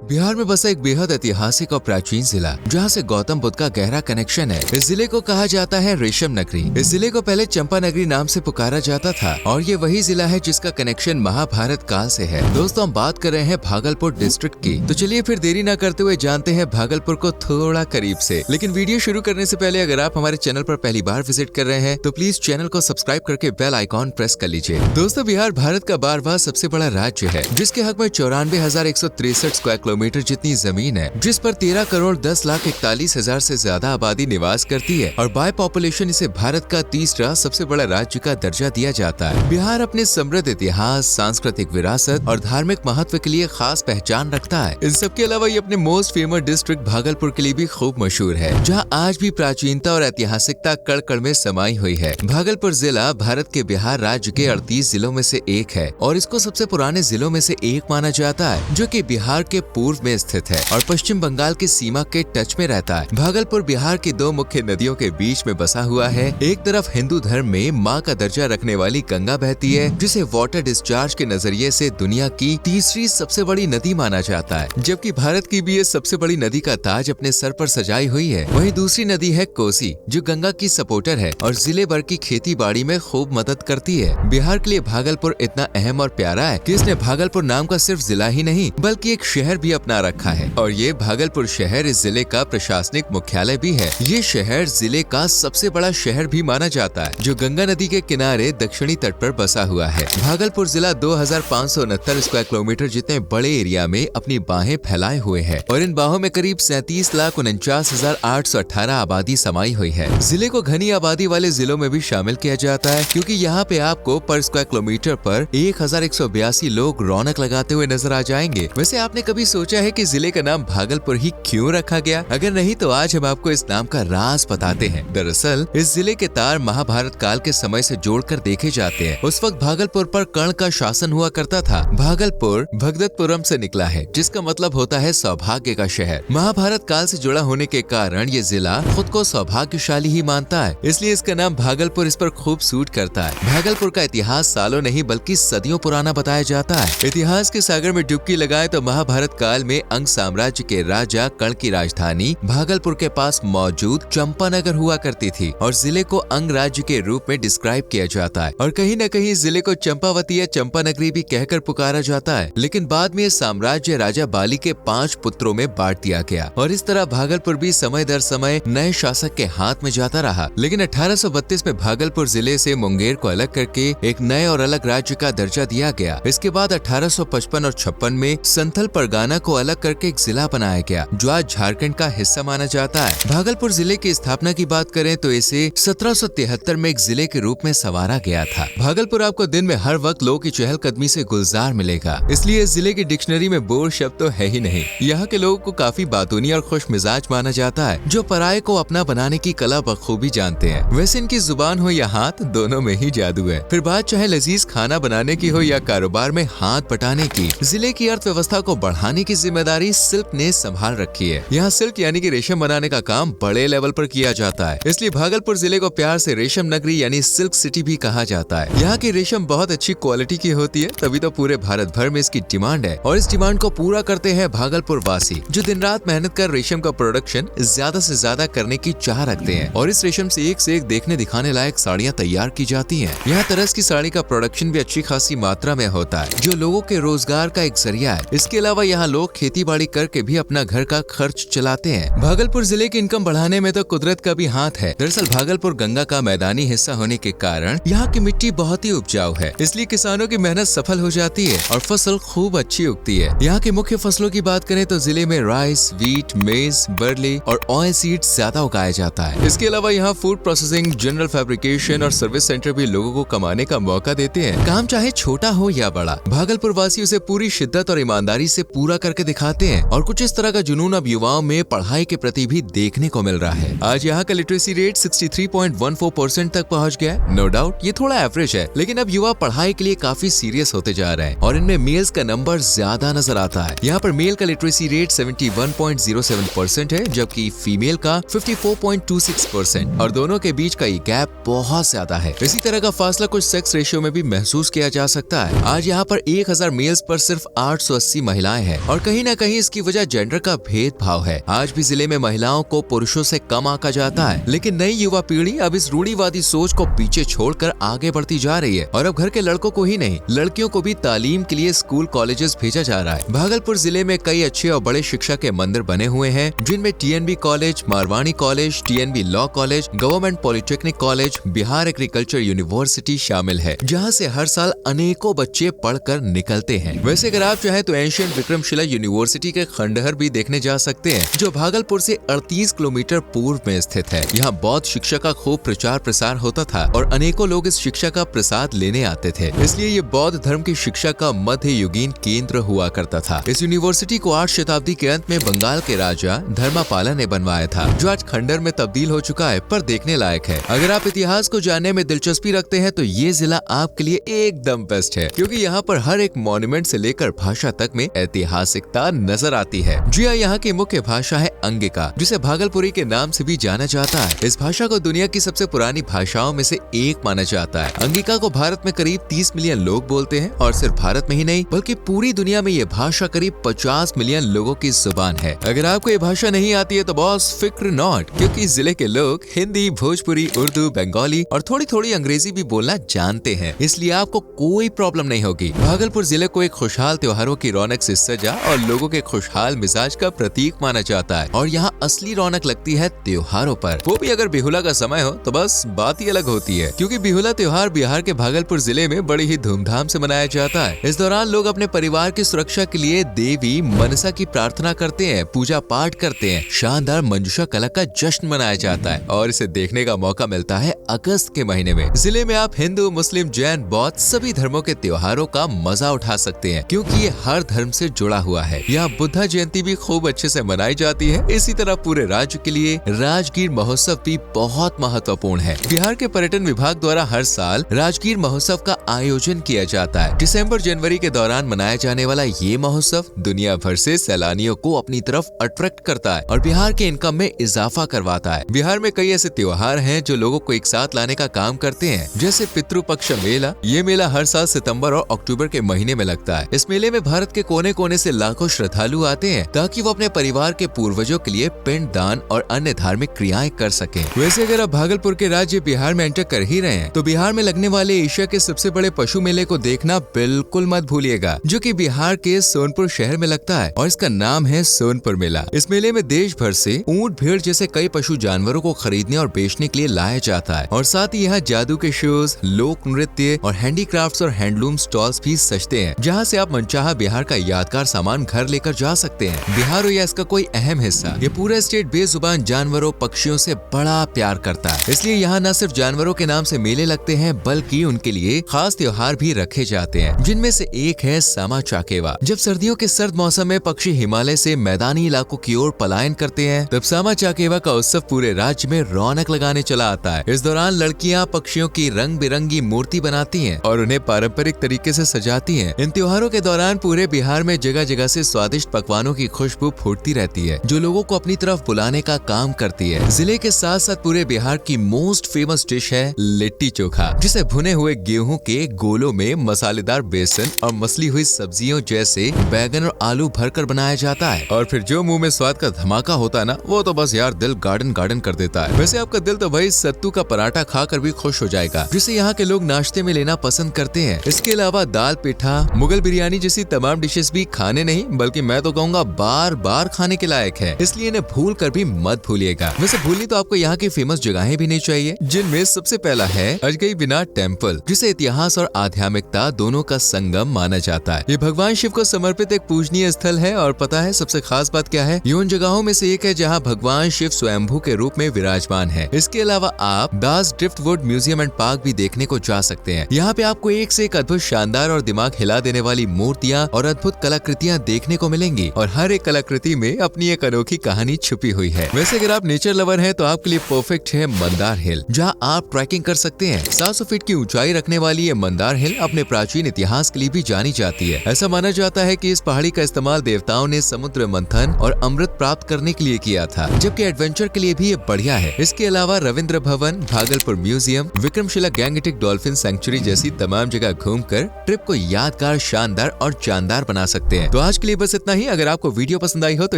बिहार में बसा एक बेहद ऐतिहासिक और प्राचीन जिला जहां से गौतम बुद्ध का गहरा कनेक्शन है। इस जिले को कहा जाता है रेशम नगरी। इस जिले को पहले चंपा नगरी नाम से पुकारा जाता था और ये वही जिला है जिसका कनेक्शन महाभारत काल से है। दोस्तों, हम बात कर रहे हैं भागलपुर डिस्ट्रिक्ट की। तो चलिए फिर देरी न करते हुए जानते हैं भागलपुर को थोड़ा करीब से। लेकिन वीडियो शुरू करने से पहले अगर आप हमारे चैनल पर पहली बार विजिट कर रहे हैं तो प्लीज चैनल को सब्सक्राइब करके बेल आइकॉन प्रेस कर लीजिए। दोस्तों, बिहार भारत का 12वां सबसे बड़ा राज्य है जिसके हक में 94,163 स्क्वायर किलोमीटर जितनी जमीन है, जिस पर 13,10,41,40,000 से ज्यादा आबादी निवास करती है और बाय पॉपुलेशन इसे भारत का तीसरा सबसे बड़ा राज्य का दर्जा दिया जाता है। बिहार अपने समृद्ध इतिहास, सांस्कृतिक विरासत और धार्मिक महत्व के लिए खास पहचान रखता है। इन सब के अलावा ये अपने मोस्ट फेमस डिस्ट्रिक्ट भागलपुर के लिए भी खूब मशहूर है, जहाँ आज भी प्राचीनता और ऐतिहासिकता कण कण में समाई हुई है। भागलपुर जिला भारत के बिहार राज्य के 38 जिलों में से एक है और इसको सबसे पुराने जिलों में से एक माना जाता है, जो कि बिहार के पूर्व में स्थित है और पश्चिम बंगाल की सीमा के टच में रहता है। भागलपुर बिहार की दो मुख्य नदियों के बीच में बसा हुआ है। एक तरफ हिंदू धर्म में माँ का दर्जा रखने वाली गंगा बहती है, जिसे वाटर डिस्चार्ज के नजरिए से दुनिया की तीसरी सबसे बड़ी नदी माना जाता है, जबकि भारत की भी ये सबसे बड़ी नदी का ताज अपने सर पर सजाई हुई है। वहीं दूसरी नदी है कोसी, जो गंगा की सपोर्टर है और जिले भर की खेती बाड़ी में खूब मदद करती है। बिहार के लिए भागलपुर इतना अहम और प्यारा है कि इसने भागलपुर नाम का सिर्फ जिला ही नहीं बल्कि एक शहर भी अपना रखा है और ये भागलपुर शहर इस जिले का प्रशासनिक मुख्यालय भी है। ये शहर जिले का सबसे बड़ा शहर भी माना जाता है, जो गंगा नदी के किनारे दक्षिणी तट पर बसा हुआ है। भागलपुर जिला 2,569 स्क्वायर किलोमीटर जितने बड़े एरिया में अपनी बाहें फैलाए हुए है और इन बाहों में करीब 37,49,818 आबादी समाई हुई है। जिले को घनी आबादी वाले जिलों में भी शामिल किया जाता है, क्योंकि यहाँ पे आपको पर स्क्वायर किलोमीटर पर 1,182 लोग रौनक लगाते हुए नजर आ जाएंगे। वैसे आपने कभी सोचा है कि जिले का नाम भागलपुर ही क्यों रखा गया? अगर नहीं तो आज हम आपको इस नाम का राज बताते हैं। दरअसल इस जिले के तार महाभारत काल के समय से जोड़कर देखे जाते हैं। उस वक्त भागलपुर पर कर्ण का शासन हुआ करता था। भागलपुर भगदत्तपुरम से निकला है, जिसका मतलब होता है सौभाग्य का शहर। महाभारत काल से जुड़ा होने के कारण ये जिला खुद को सौभाग्यशाली ही मानता है, इसलिए इसका नाम भागलपुर इस पर खूब सूट करता है। भागलपुर का इतिहास सालों नहीं बल्कि सदियों पुराना बताया जाता है। इतिहास के सागर में डुबकी लगाए तो महाभारत काल में अंग साम्राज्य के राजा कर्ण की राजधानी भागलपुर के पास मौजूद चंपानगर हुआ करती थी और जिले को अंग राज्य के रूप में डिस्क्राइब किया जाता है और कहीं न कहीं जिले को चंपावती या चंपानगरी भी कहकर पुकारा जाता है। लेकिन बाद में ये साम्राज्य राजा बाली के 5 पुत्रों में बांट दिया गया और इस तरह भागलपुर भी समय दर समय नए शासक के हाथ में जाता रहा। लेकिन 1832 में भागलपुर जिले से मुंगेर को अलग करके एक नए और अलग राज्य का दर्जा दिया गया। इसके बाद 1855 और 56 में संथल परगाना को अलग करके एक जिला बनाया गया, जो आज झारखंड का हिस्सा माना जाता है। भागलपुर जिले की स्थापना की बात करें तो इसे 1773 में एक जिले के रूप में संवारा गया था। भागलपुर आपको दिन में हर वक्त लोगों की चहलकदमी से गुलजार मिलेगा, इसलिए इस जिले की डिक्शनरी में बोर शब्द तो है ही नहीं। यहाँ के लोगों को काफी बातूनी और खुश मिजाज माना जाता है, जो पराये को अपना बनाने की कला बखूबी जानते हैं। वैसे इनकी जुबान हो या हाथ, दोनों में ही जादू है। फिर बात चाहे लजीज खाना बनाने की हो या कारोबार में हाथ बटाने की, जिले की अर्थव्यवस्था को बढ़ाने की जिम्मेदारी सिल्क ने संभाल रखी है। यहाँ सिल्क यानी कि रेशम बनाने का काम बड़े लेवल पर किया जाता है, इसलिए भागलपुर जिले को प्यार से रेशम नगरी यानी सिल्क सिटी भी कहा जाता है। यहाँ की रेशम बहुत अच्छी क्वालिटी की होती है, तभी तो पूरे भारत भर में इसकी डिमांड है और इस डिमांड को पूरा करते हैं भागलपुर वासी, जो दिन रात मेहनत कर रेशम का प्रोडक्शन ज्यादा से ज्यादा करने की चाह रखते हैं और इस रेशम से एक देखने दिखाने लायक साड़ियाँ तैयार की जाती है। यहाँ तरस की साड़ी का प्रोडक्शन भी अच्छी खासी मात्रा में होता है, जो लोगों के रोजगार का एक जरिया है। इसके अलावा यहाँ लोग खेती बाड़ी करके भी अपना घर का खर्च चलाते हैं। भागलपुर जिले की इनकम बढ़ाने में तो कुदरत का भी हाथ है। दरअसल भागलपुर गंगा का मैदानी हिस्सा होने के कारण यहाँ की मिट्टी बहुत ही उपजाऊ है, इसलिए किसानों की मेहनत सफल हो जाती है और फसल खूब अच्छी उगती है। यहाँ की मुख्य फसलों की बात करें तो जिले में राइस, वीट, मेज, बर्ली और ऑयल सीड्स ज्यादा उगाया जाता है। इसके अलावा यहाँ फूड प्रोसेसिंग, जनरल फैब्रिकेशन और सर्विस सेंटर भी लोगों को कमाने का मौका देते हैं। काम चाहे छोटा हो या बड़ा, भागलपुर वासी उसे पूरी शिद्दत और ईमानदारी से पूरा करके दिखाते हैं और कुछ इस तरह का जुनून अब युवाओं में पढ़ाई के प्रति भी देखने को मिल रहा है। आज यहाँ का लिटरेसी रेट 63.14% तक पहुँच गया है। नो डाउट ये थोड़ा एवरेज है, लेकिन अब युवा पढ़ाई के लिए काफी सीरियस होते जा रहे हैं और इनमें मेल्स का नंबर ज्यादा नजर आता है। यहाँ पर मेल का लिटरेसी रेट 71.07% है, जबकि फीमेल का 54.26% और दोनों के बीच का ये गैप बहुत ज्यादा है। इसी तरह का फासला कुछ सेक्स रेशियो में भी महसूस किया जा सकता है। आज यहाँ पर 1000 मेल्स पर सिर्फ 880 महिलाएं हैं और और कहीं ना कहीं इसकी वजह जेंडर का भेदभाव है। आज भी जिले में महिलाओं को पुरुषों से कम आंका जाता है, लेकिन नई युवा पीढ़ी अब इस रूढ़िवादी सोच को पीछे छोड़कर आगे बढ़ती जा रही है और अब घर के लड़कों को ही नहीं, लड़कियों को भी तालीम के लिए स्कूल कॉलेजेस भेजा जा रहा है। भागलपुर जिले में कई अच्छे और बड़े शिक्षा के मंदिर बने हुए हैं, जिनमें TNB college, Marwari college, TNB law college, government polytechnic college, Bihar agriculture university शामिल है, जहाँ से हर साल अनेकों बच्चे पढ़कर निकलते हैं। वैसे अगर आप चाहें तो एंशिएंट विक्रमशिला यूनिवर्सिटी के खंडहर भी देखने जा सकते हैं, जो भागलपुर से 38 किलोमीटर पूर्व में स्थित है। यहाँ बौद्ध शिक्षा का खूब प्रचार प्रसार होता था और अनेकों लोग इस शिक्षा का प्रसाद लेने आते थे, इसलिए ये बौद्ध धर्म की शिक्षा का मध्य युगीन केंद्र हुआ करता था। इस यूनिवर्सिटी को 8 शताब्दी के अंत में बंगाल के राजा धर्मापाला ने बनवाया था, जो आज खंडहर में तब्दील हो चुका है, पर देखने लायक है। अगर आप इतिहास को जानने में दिलचस्पी रखते हैं तो ये जिला आपके लिए एकदम बेस्ट है, क्योंकि यहाँ पर हर एक मॉन्यूमेंट से लेकर भाषा तक में ऐतिहासिकता नजर आती है। जी हाँ, यहाँ की मुख्य भाषा है अंगिका, जिसे भागलपुरी के नाम से भी जाना जाता है। इस भाषा को दुनिया की सबसे पुरानी भाषाओं में से एक माना जाता है। अंगिका को भारत में करीब 30 मिलियन लोग बोलते हैं और सिर्फ भारत में ही नहीं बल्कि पूरी दुनिया में ये भाषा करीब 50 मिलियन लोगों की जुबान है। अगर आपको ये भाषा नहीं आती है तो बॉस फिक्र नॉट, क्योंकि जिले के लोग हिंदी, भोजपुरी, उर्दू, बंगाली और थोड़ी थोड़ी अंग्रेजी भी बोलना जानते हैं, इसलिए आपको कोई प्रॉब्लम नहीं होगी। भागलपुर जिले को एक खुशहाल त्योहारों की रौनक से सजा और लोगों के खुशहाल मिजाज का प्रतीक माना जाता है और यहाँ असली रौनक लगती है त्योहारों पर, वो भी अगर बिहुला का समय हो तो बस बात ही अलग होती है, क्योंकि बिहुला त्योहार बिहार के भागलपुर जिले में बड़ी ही धूमधाम से मनाया जाता है। इस दौरान लोग अपने परिवार की सुरक्षा के लिए देवी मनसा की प्रार्थना करते हैं, पूजा पाठ करते हैं। शानदार मंजूषा कला का जश्न मनाया जाता है और इसे देखने का मौका मिलता है अगस्त के महीने में। जिले में आप हिंदू, मुस्लिम, जैन, बौद्ध सभी धर्मों के त्योहारों का मजा उठा सकते हैं, क्योंकि ये हर धर्म से जुड़ा हुआ है। यहाँ बुद्धा जयंती भी खूब अच्छे से मनाई जाती है। इसी तरह पूरे राज्य के लिए राजगीर महोत्सव भी बहुत महत्वपूर्ण है। बिहार के पर्यटन विभाग द्वारा हर साल राजगीर महोत्सव का आयोजन किया जाता है। दिसंबर जनवरी के दौरान मनाया जाने वाला ये महोत्सव दुनिया भर से सैलानियों को अपनी तरफ अट्रैक्ट करता है और बिहार के इनकम में इजाफा करवाता है। बिहार में कई ऐसे त्योहार हैं जो लोगों को एक साथ लाने का काम करते हैं, जैसे पितृपक्ष मेला। ये मेला हर साल सितंबर और अक्टूबर के महीने में लगता है। इस मेले में भारत के कोने कोने से लाखों श्रद्धालु आते हैं ताकि वो अपने परिवार के पूर्वजों के लिए पिंड दान और अन्य धार्मिक क्रियाएं कर सकें। वैसे अगर आप भागलपुर के राज्य बिहार में एंटर कर ही रहे हैं तो बिहार में लगने वाले एशिया के सबसे बड़े पशु मेले को देखना बिल्कुल मत भूलिएगा, जो कि बिहार के सोनपुर शहर में लगता है और इसका नाम है सोनपुर मेला। इस मेले में देश भर से ऊंट, भेड़ जैसे कई पशु जानवरों को खरीदने और बेचने के लिए लाया जाता है और साथ ही यहाँ जादू के शोज, लोक नृत्य और हैंडीक्राफ्ट्स और हैंडलूम स्टॉल्स भी सजते हैं, जहाँ से आप मनचाहा बिहार का यादगार सामान घर लेकर जा सकते हैं। बिहार हो या इसका कोई अहम हिस्सा, ये पूरा स्टेट बेजुबान जानवरों, पक्षियों से बड़ा प्यार करता है। इसलिए यहाँ न सिर्फ जानवरों के नाम से मेले लगते हैं बल्कि उनके लिए खास त्योहार भी रखे जाते हैं, जिनमें से एक है सामा चाकेवा। जब सर्दियों के सर्द मौसम में पक्षी हिमालय से मैदानी इलाकों की ओर पलायन करते हैं, तब सामा चाकेवा का उत्सव पूरे राज्य में रौनक लगाने चला आता है। इस दौरान लड़कियां पक्षियों की रंग बिरंगी मूर्ति बनाती हैं और उन्हें पारंपरिक तरीके से सजाती हैं। इन त्योहारों के दौरान पूरे बिहार में जगह जगह से स्वादिष्ट पकवानों की खुशबू फूटती रहती है, जो लोगों को अपनी तरफ बुलाने का काम करती है। जिले के साथ साथ पूरे बिहार की मोस्ट फेमस डिश है लिट्टी चोखा, जिसे भुने हुए गेहूं के गोलों में मसालेदार बेसन और मसली हुई सब्जियों जैसे बैगन और आलू भरकर बनाया जाता है और फिर जो मुंह में स्वाद का धमाका होता है ना, वो तो बस यार दिल गार्डन गार्डन कर देता है। वैसे आपका दिल तो भाई सत्तू का पराठा खाकर भी खुश हो जाएगा, जिसे यहाँ के लोग नाश्ते में लेना पसंद करते हैं। इसके अलावा दाल पिठा, मुगल बिरयानी जैसी तमाम डिशेस भी खाने नहीं बल्कि मैं तो कहूँगा बार बार खाने के लायक है, इसलिए इन्हें भूल कर भी मत भूलिएगा। वैसे भूलनी तो आपको यहाँ की फेमस जगहें भी नहीं चाहिए, जिनमें सबसे पहला है अजगई विनायक टेम्पल, जिसे इतिहास और आध्यात्मिकता दोनों का संगम माना जाता है। ये भगवान शिव को समर्पित एक पूजनीय स्थल है और पता है सबसे खास बात क्या है, ये उन जगहों में से एक है जहाँ भगवान शिव स्वयंभू के रूप में विराजमान है। इसके अलावा आप दास ड्रिफ्टवुड म्यूजियम एंड पार्क भी देखने को जा सकते हैं। यहाँ पे आपको एक से एक अद्भुत, शानदार और दिमाग हिला देने वाली मूर्तियाँ और अद्भुत कलाकृतियाँ देखने को मिलेंगी और हर एक कलाकृति में अपनी एक अनोखी कहानी छुपी हुई है। वैसे अगर आप नेचर लवर हैं तो आपके लिए परफेक्ट है मंदार हिल, जहाँ आप ट्रैकिंग कर सकते हैं। 700 फीट की ऊंचाई रखने वाली ये मंदार हिल अपने प्राचीन इतिहास के लिए भी जानी जाती है। ऐसा माना जाता है कि इस पहाड़ी का इस्तेमाल देवताओं ने समुद्र मंथन और अमृत प्राप्त करने के लिए किया था, जबकि एडवेंचर के लिए भी ये बढ़िया है। इसके अलावा Ravindra Bhavan, Bhagalpur museum, Vikramshila Gangetic dolphin century जैसी तमाम जगह घूमकर ट्रिप को यादगार, शानदार और जानदार बना सकते हैं। तो आज के लिए बस इतना ही। अगर आपको वीडियो पसंद आई हो तो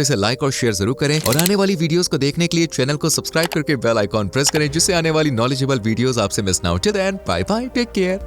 इसे लाइक और शेयर जरूर करें और आने वाली वीडियोस को देखने के लिए चैनल को सब्सक्राइब करके बेल आइकॉन प्रेस करें, जिससे आने वाली नॉलेजेबल वीडियोस आपसे मिस ना हो। Till then, bye bye, take care.